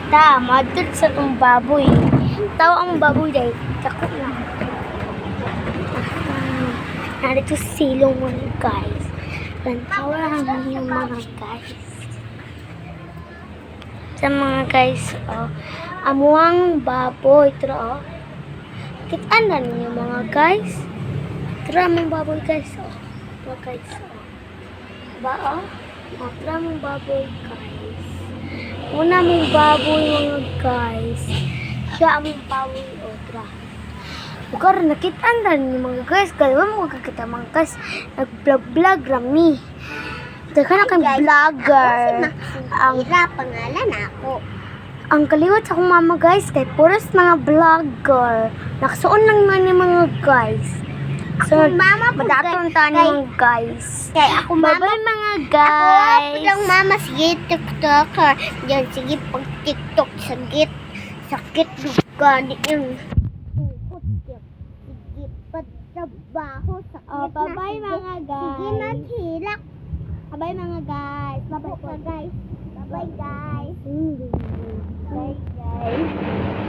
Ta, madud sa tong baboy. Tao ang baboy day. Takot na. Narito silong mga guys. Lantawa lang yung mga guys. Sa mga guys, amuang baboy. Tara, kitaan na ninyo mga guys. Tara, among baboy guys. Mga guys, ba, tara, among baboy guys. Una mong baboy mga guys. Siya among baboy. Tara. Bukan nakitaan na ninyo mga guys. Kaya mo kakita mga guys. Nag-vlog rami. Teka na kang vlogger. Ang pangalan ako. Ang kaliwat sa akong mama guys, kay puros mga vlogger. Nakasuon lang man yung mga guys. So, mama po, madaton tayo mga guys. Kay ako mama. Bye-bye mga guys. Ako lang mama, sige tiktoker. Diyan, sige pag tiktok, sakit lugan yung tukot yan. Sige pagtrabaho, sakit Bye-bye mga guys. Sige naghilak. Bye mga guys. Bye-bye guys. Bye-bye guys. Bye guys.